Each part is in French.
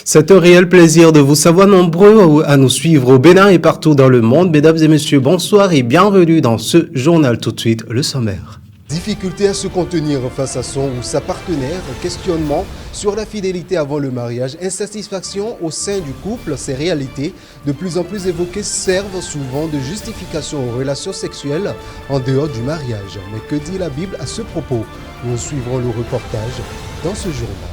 C'est un réel plaisir de vous savoir nombreux à nous suivre au Bénin et partout dans le monde. Mesdames et messieurs, bonsoir et bienvenue dans ce journal. Tout de suite, le sommaire. Difficulté à se contenir face à son ou sa partenaire, questionnement sur la fidélité avant le mariage, insatisfaction au sein du couple, ces réalités de plus en plus évoquées servent souvent de justification aux relations sexuelles en dehors du mariage. Mais que dit la Bible à ce propos? Nous suivrons le reportage dans ce journal.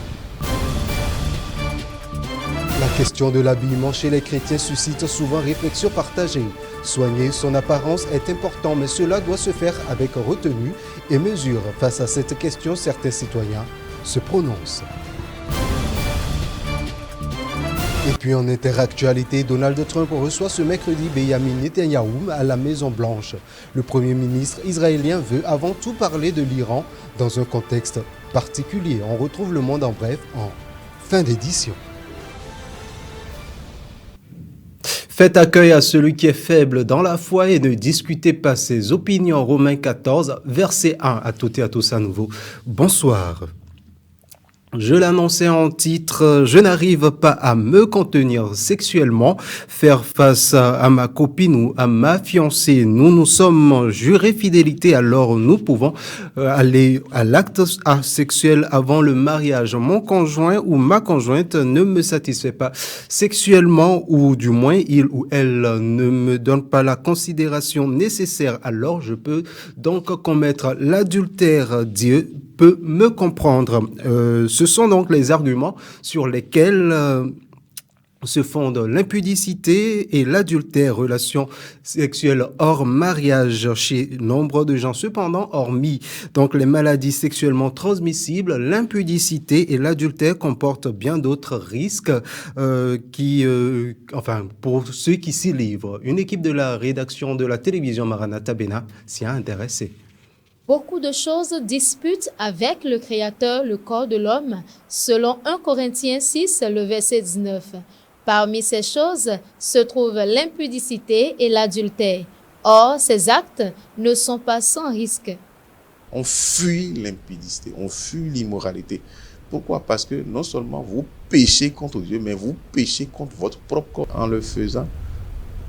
La question de l'habillement chez les chrétiens suscite souvent réflexion partagée. Soigner son apparence est important, mais cela doit se faire avec retenue et mesure. Face à cette question, certains citoyens se prononcent. Et puis en interactualité, Donald Trump reçoit ce mercredi Benjamin Netanyahou à la Maison-Blanche. Le Premier ministre israélien veut avant tout parler de l'Iran dans un contexte particulier. On retrouve le monde en bref en fin d'édition. Faites accueil à celui qui est faible dans la foi et ne discutez pas ses opinions. Romains 14, verset 1. À toutes et à tous à nouveau. Bonsoir. Je l'annonçais en titre, je n'arrive pas à me contenir sexuellement, faire face à ma copine ou à ma fiancée. Nous nous sommes jurés fidélité, alors nous pouvons aller à l'acte sexuel avant le mariage. Mon conjoint ou ma conjointe ne me satisfait pas sexuellement, ou du moins il ou elle ne me donne pas la considération nécessaire. Alors je peux donc commettre l'adultère. Dieu peut me comprendre. Ce sont donc les arguments sur lesquels se fondent l'impudicité et l'adultère, relations sexuelles hors mariage chez nombre de gens. Cependant, hormis donc les maladies sexuellement transmissibles, l'impudicité et l'adultère comportent bien d'autres risques pour ceux qui s'y livrent. Une équipe de la rédaction de la télévision Maranatha Bénin s'y a intéressée. Beaucoup de choses disputent avec le Créateur le corps de l'homme, selon 1 Corinthiens 6, le verset 19. Parmi ces choses se trouvent l'impudicité et l'adultère. Or, ces actes ne sont pas sans risque. On fuit l'impudicité, on fuit l'immoralité. Pourquoi? Parce que non seulement vous péchez contre Dieu, mais vous péchez contre votre propre corps. En le faisant,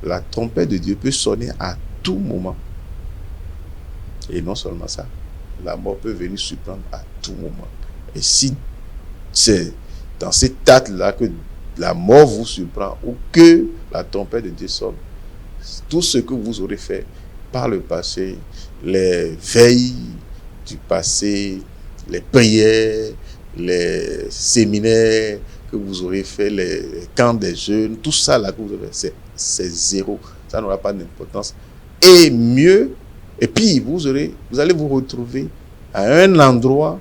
la trompette de Dieu peut sonner à tout moment. Et non seulement ça, la mort peut venir surprendre à tout moment. Et si c'est dans cet acte-là que la mort vous surprend ou que la trompette de Dieu sonne, tout ce que vous aurez fait par le passé, les veilles du passé, les prières, les séminaires que vous aurez fait, les camps des jeunes, tout ça là que vous aurez fait, c'est zéro. Ça n'aura pas d'importance. Et mieux, et puis, vous allez vous retrouver à un endroit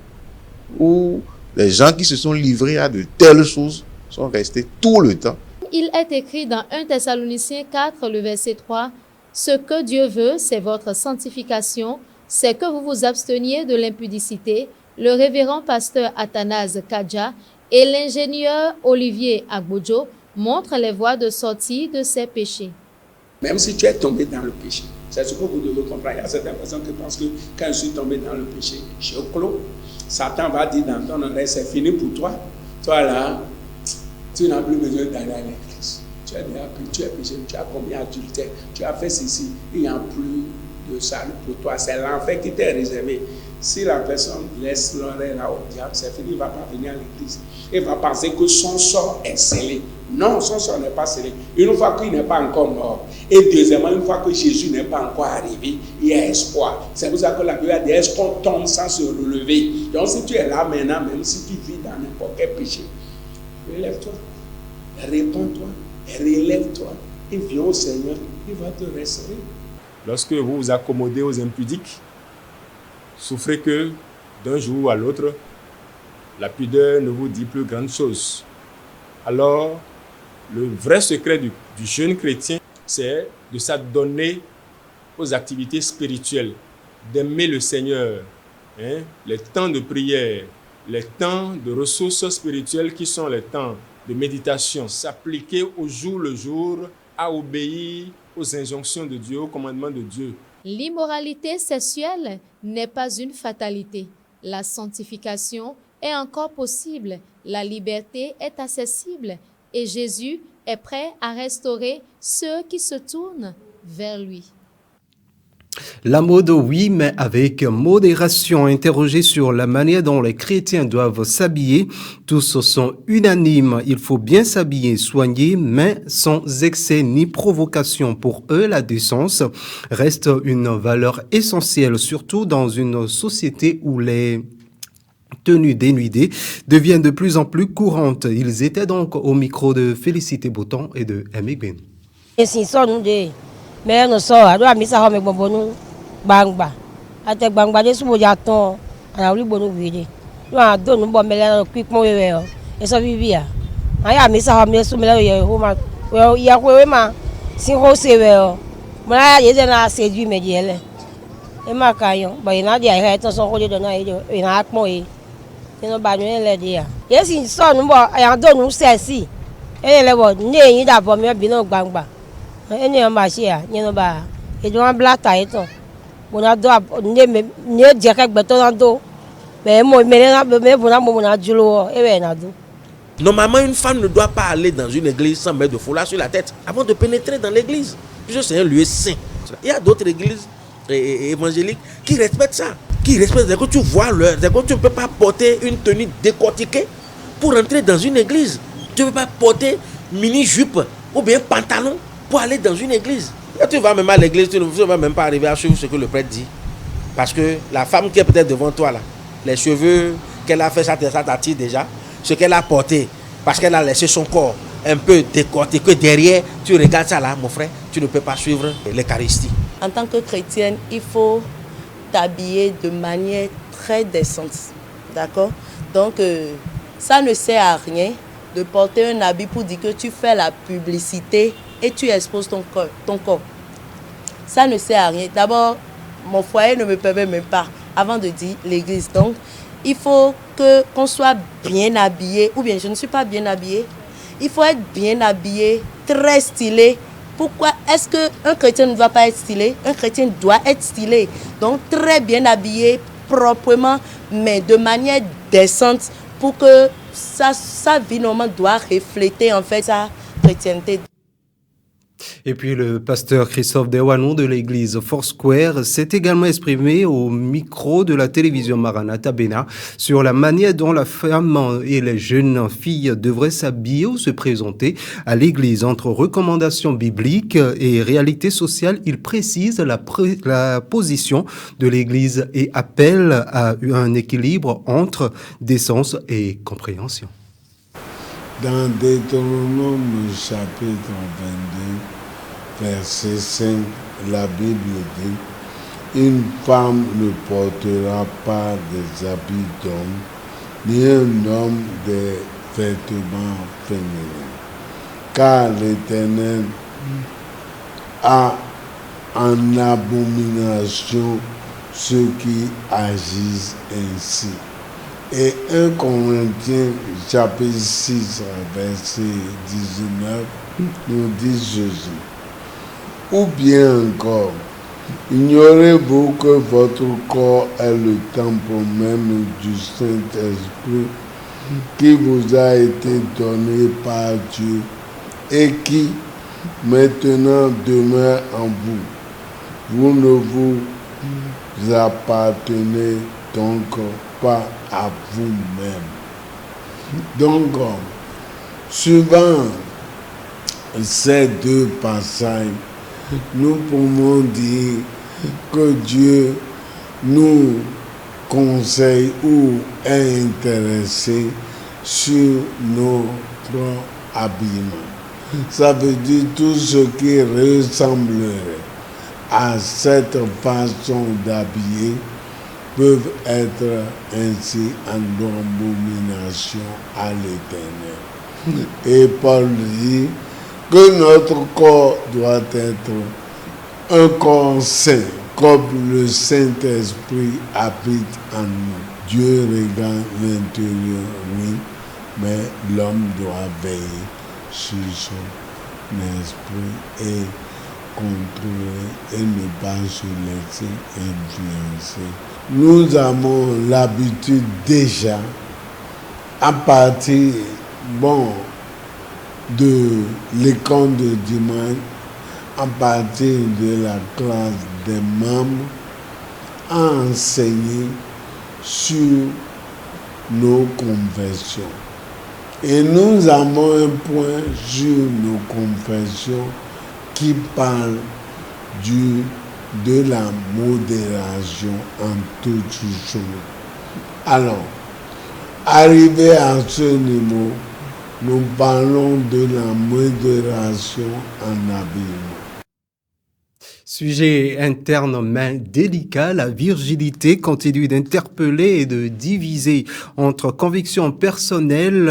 où les gens qui se sont livrés à de telles choses sont restés tout le temps. Il est écrit dans 1 Thessaloniciens 4, le verset 3, « Ce que Dieu veut, c'est votre sanctification, c'est que vous vous absteniez de l'impudicité. » Le révérend pasteur Athanase Kadja et l'ingénieur Olivier Agbojo montrent les voies de sortie de ces péchés. Même si tu es tombé dans le péché, c'est ce que vous devez comprendre. Il y a certaines personnes qui pensent que quand je suis tombé dans le péché, je clos. Satan va dire dans ton oreille, c'est fini pour toi. Toi là, tu n'as plus besoin d'aller à l'église. Tu es déjà pris, tu es péché, tu as commis adultère, tu as fait ceci. Il n'y a plus de salut pour toi. C'est l'enfer qui t'est réservé. Si la personne laisse l'oreille là au diable, c'est fini, il ne va pas venir à l'église. Il va penser que son sort est scellé. Non, son sort n'est pas scellé. Une fois qu'il n'est pas encore mort, et deuxièmement, une fois que Jésus n'est pas encore arrivé, il y a espoir. C'est pour ça que la Bible a dit, est-ce qu'on tombe sans se relever? Donc si tu es là maintenant, même si tu vis dans n'importe quel péché, relève-toi, répands-toi, relève-toi, et viens au Seigneur, il va te restaurer. Lorsque vous vous accommodez aux impudiques, souffrez que d'un jour à l'autre, la pudeur ne vous dit plus grande chose. Alors, le vrai secret du jeune chrétien, c'est de s'adonner aux activités spirituelles, d'aimer le Seigneur, les temps de prière, les temps de ressources spirituelles qui sont les temps de méditation, s'appliquer au jour le jour, à obéir aux injonctions de Dieu, aux commandements de Dieu. L'immoralité sexuelle n'est pas une fatalité. La sanctification est encore possible, la liberté est accessible et Jésus est prêt à restaurer ceux qui se tournent vers lui. La mode, oui, mais avec modération. Interrogé sur la manière dont les chrétiens doivent s'habiller, tous sont unanimes. Il faut bien s'habiller, soigner, mais sans excès ni provocation. Pour eux, la décence reste une valeur essentielle, surtout dans une société où les tenues dénudées deviennent de plus en plus courantes. Ils étaient donc au micro de Félicité Bouton et de Aimé Ben. Mais nous sommes à misa home gbogbo gbangba ate gbangba de subo ja ton ana ori gbonu vide lo a do nu bo mele pipon wewe o eso bibia aya misa home su mele ye ho ma ya ko we ma sin ho se we o mo la ye de na seju meji ele e ma ka yo bo ina dia he ton so ko de na ye ina pon e no ba nu ele dia ye si so nu bo aya do nu se si e le bo ni eyin da bo mi bi no gbangba eni on ba se a ni no ba e do an blata e ton bona do ne je ka gbe to na do mais mo me bona mo na julo e we na do. Normalement, une femme ne doit pas aller dans une église sans mettre de foulard sur la tête avant de pénétrer dans l'église, puisque c'est un lieu saint. Il y a d'autres églises évangéliques qui respectent ça, qui respectent que tu vois que tu ne peux pas porter une tenue décortiquée pour entrer dans une église. Tu ne peux pas porter mini-jupe ou bien pantalon pour aller dans une église. Quand tu vas même à l'église, tu ne vas même pas arriver à suivre ce que le prêtre dit. Parce que la femme qui est peut-être devant toi, là, les cheveux qu'elle a fait, ça t'attire déjà. Ce qu'elle a porté, parce qu'elle a laissé son corps un peu décortiqué derrière, tu regardes ça là, mon frère, tu ne peux pas suivre l'Eucharistie. En tant que chrétienne, il faut t'habiller de manière très décente. D'accord? Donc, ça ne sert à rien de porter un habit pour dire que tu fais la publicité et tu exposes ton corps. Ça ne sert à rien. D'abord, mon foyer ne me permet même pas, avant de dire l'église. Donc, il faut qu'on soit bien habillé, ou bien je ne suis pas bien habillée. Il faut être bien habillé, très stylé. Pourquoi est-ce qu'un chrétien ne doit pas être stylé? Un chrétien doit être stylé. Donc, très bien habillé, proprement, mais de manière décente, pour que sa vie normale doit refléter en fait sa chrétienté. Et puis le pasteur Christophe Dewanon de l'église Foursquare s'est également exprimé au micro de la télévision Maranatha Bénin sur la manière dont la femme et les jeunes filles devraient s'habiller ou se présenter à l'église. Entre recommandations bibliques et réalité sociale, il précise la position de l'église et appelle à un équilibre entre décence et compréhension. Dans Deutéronome chapitre 22, verset 5, la Bible dit « Une femme ne portera pas des habits d'homme, ni un homme des vêtements féminins, car l'Éternel a en abomination ceux qui agissent ainsi. » Et 1 Corinthiens chapitre 6, verset 19, nous dit ceci. Ou bien encore, ignorez-vous que votre corps est le temple même du Saint-Esprit qui vous a été donné par Dieu et qui maintenant demeure en vous. Vous ne vous appartenez donc pas à vous-même. Donc, suivant ces deux passages, nous pouvons dire que Dieu nous conseille ou est intéressé sur notre habillement. Ça veut dire tout ce qui ressemblerait à cette façon d'habiller peuvent être ainsi en abomination à l'Éternel. Et Paul dit que notre corps doit être un corps saint, comme le Saint-Esprit habite en nous. Dieu regarde l'intérieur, oui, mais l'homme doit veiller sur son esprit et contrôler et ne pas se laisser influencer. Nous avons l'habitude déjà à partir de l'école de dimanche, à partir de la classe des membres, à enseigner sur nos conversions. Et nous avons un point sur nos conversions qui parle de la modération en toutes choses. Alors, arrivé à ce niveau, nous parlons de la modération en habillement. Sujet interne mais délicat, la virginité continue d'interpeller et de diviser entre convictions personnelles,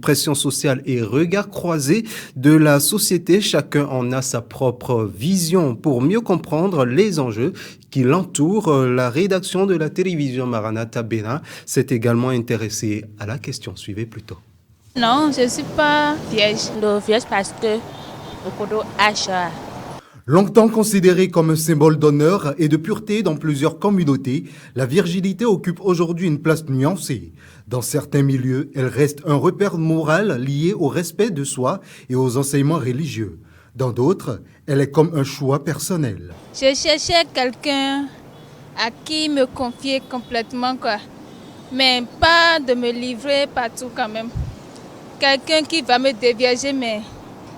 pression sociale et regards croisés de la société. Chacun en a sa propre vision. Pour mieux comprendre les enjeux qui l'entourent, la rédaction de la télévision Maranatha Bénin s'est également intéressée à la question. Suivez plutôt. Non, je ne suis pas vierge. Non, vierge parce que le codo H. Longtemps considérée comme un symbole d'honneur et de pureté dans plusieurs communautés, la virginité occupe aujourd'hui une place nuancée. Dans certains milieux, elle reste un repère moral lié au respect de soi et aux enseignements religieux. Dans d'autres, elle est comme un choix personnel. Je cherchais quelqu'un à qui me confier complètement, mais pas de me livrer partout quand même. Quelqu'un qui va me dévierger, mais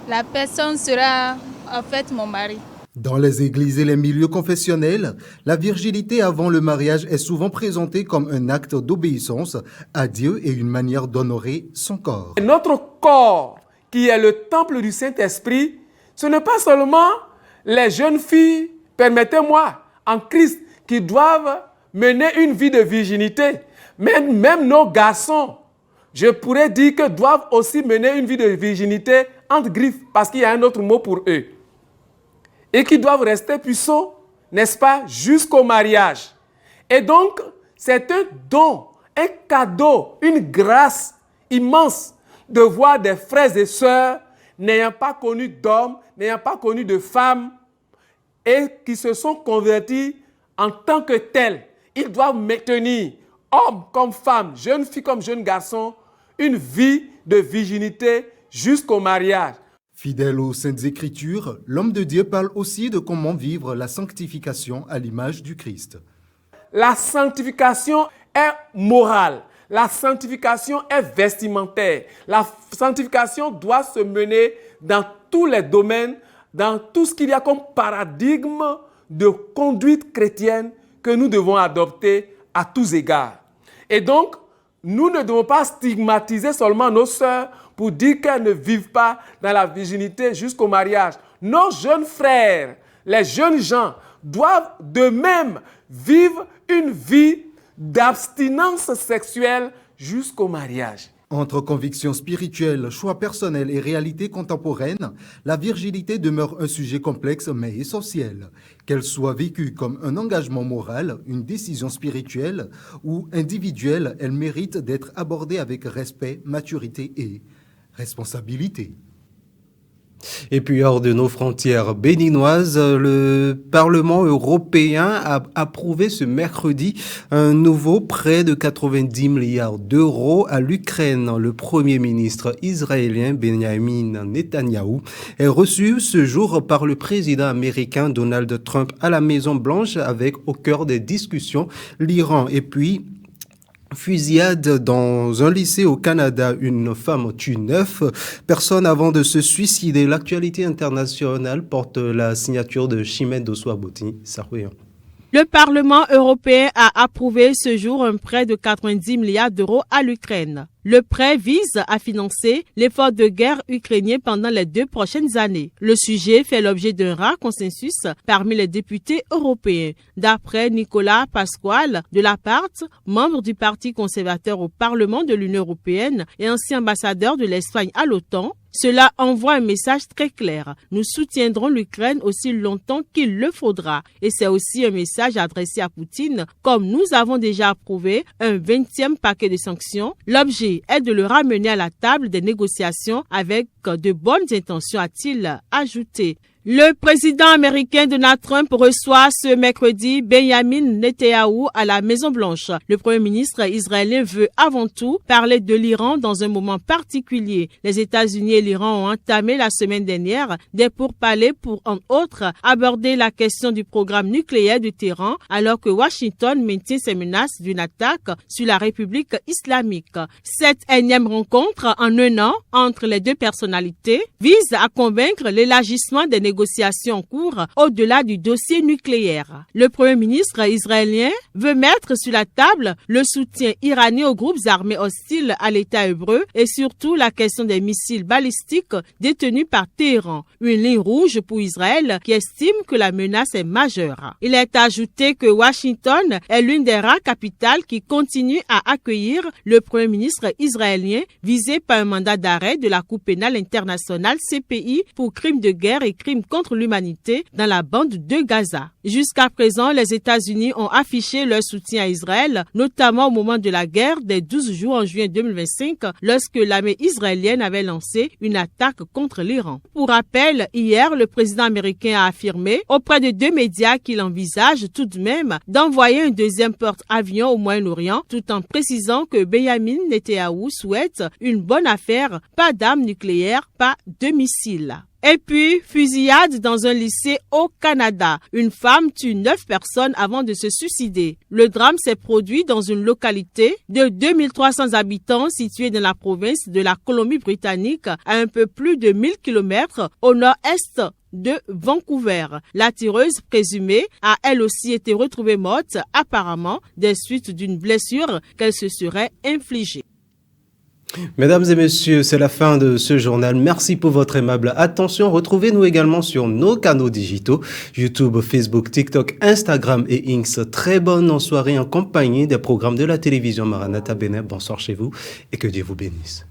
la personne sera en fait mon mari. Dans les églises et les milieux confessionnels, la virginité avant le mariage est souvent présentée comme un acte d'obéissance à Dieu et une manière d'honorer son corps. Notre corps, qui est le temple du Saint-Esprit, ce n'est pas seulement les jeunes filles, permettez-moi, en Christ, qui doivent mener une vie de virginité, mais même nos garçons, je pourrais dire que doivent aussi mener une vie de virginité entre griffes, parce qu'il y a un autre mot pour eux. Et qui doivent rester puceaux, n'est-ce pas, jusqu'au mariage. Et donc, c'est un don, un cadeau, une grâce immense de voir des frères et sœurs n'ayant pas connu d'hommes, n'ayant pas connu de femmes, et qui se sont convertis en tant que tels. Ils doivent maintenir, hommes comme femmes, jeunes filles comme jeunes garçons, une vie de virginité jusqu'au mariage. Fidèle aux Saintes Écritures, l'homme de Dieu parle aussi de comment vivre la sanctification à l'image du Christ. La sanctification est morale. La sanctification est vestimentaire. La sanctification doit se mener dans tous les domaines, dans tout ce qu'il y a comme paradigme de conduite chrétienne que nous devons adopter à tous égards. Et donc, nous ne devons pas stigmatiser seulement nos sœurs pour dire qu'elles ne vivent pas dans la virginité jusqu'au mariage. Nos jeunes frères, les jeunes gens, doivent de même vivre une vie d'abstinence sexuelle jusqu'au mariage. Entre convictions spirituelles, choix personnels et réalité contemporaine, la virginité demeure un sujet complexe mais essentiel. Qu'elle soit vécue comme un engagement moral, une décision spirituelle ou individuelle, elle mérite d'être abordée avec respect, maturité et responsabilité. Et puis hors de nos frontières béninoises, le Parlement européen a approuvé ce mercredi un nouveau prêt de 90 milliards d'euros à l'Ukraine. Le Premier ministre israélien Benjamin Netanyahou est reçu ce jour par le président américain Donald Trump à la Maison-Blanche avec au cœur des discussions l'Iran. Et puis fusillade dans un lycée au Canada, une femme tue 9 personnes avant de se suicider. L'actualité internationale porte la signature de Chimène Osuaboti. Le Parlement européen a approuvé ce jour un prêt de 90 milliards d'euros à l'Ukraine. Le prêt vise à financer l'effort de guerre ukrainien pendant les 2 prochaines années. Le sujet fait l'objet d'un rare consensus parmi les députés européens. D'après Nicolas Pasquale de Lapart, membre du Parti conservateur au Parlement de l'Union européenne et ancien ambassadeur de l'Espagne à l'OTAN, cela envoie un message très clair. Nous soutiendrons l'Ukraine aussi longtemps qu'il le faudra. Et c'est aussi un message adressé à Poutine. Comme nous avons déjà approuvé un 20e paquet de sanctions, l'objet est de le ramener à la table des négociations avec de bonnes intentions, a-t-il ajouté. Le président américain Donald Trump reçoit ce mercredi Benjamin Netanyahou à la Maison-Blanche. Le premier ministre israélien veut avant tout parler de l'Iran dans un moment particulier. Les États-Unis et l'Iran ont entamé la semaine dernière des pourparlers pour, entre autres, aborder la question du programme nucléaire de Téhéran, alors que Washington maintient ses menaces d'une attaque sur la République islamique. Cette énième rencontre en un an entre les deux personnalités vise à convaincre l'élargissement des négociations en cours au-delà du dossier nucléaire. Le premier ministre israélien veut mettre sur la table le soutien iranien aux groupes armés hostiles à l'État hébreu et surtout la question des missiles balistiques détenus par Téhéran, une ligne rouge pour Israël qui estime que la menace est majeure. Il est ajouté que Washington est l'une des rares capitales qui continue à accueillir le premier ministre israélien visé par un mandat d'arrêt de la Cour pénale internationale CPI pour crimes de guerre et crimes contre l'humanité dans la bande de Gaza. Jusqu'à présent, les États-Unis ont affiché leur soutien à Israël, notamment au moment de la guerre des 12 jours en juin 2025, lorsque l'armée israélienne avait lancé une attaque contre l'Iran. Pour rappel, hier, le président américain a affirmé auprès de 2 médias qu'il envisage tout de même d'envoyer un deuxième porte-avions au Moyen-Orient, tout en précisant que Benjamin Netanyahou souhaite une bonne affaire, pas d'armes nucléaires, pas de missiles. Et puis, fusillade dans un lycée au Canada. Une femme tue 9 personnes avant de se suicider. Le drame s'est produit dans une localité de 2300 habitants située dans la province de la Colombie-Britannique à un peu plus de 1000 km au nord-est de Vancouver. La tireuse présumée a elle aussi été retrouvée morte, apparemment des suites d'une blessure qu'elle se serait infligée. Mesdames et messieurs, c'est la fin de ce journal. Merci pour votre aimable attention. Retrouvez-nous également sur nos canaux digitaux, YouTube, Facebook, TikTok, Instagram et X. Très bonne soirée en compagnie des programmes de la télévision Maranatha Bénin. Bonsoir chez vous et que Dieu vous bénisse.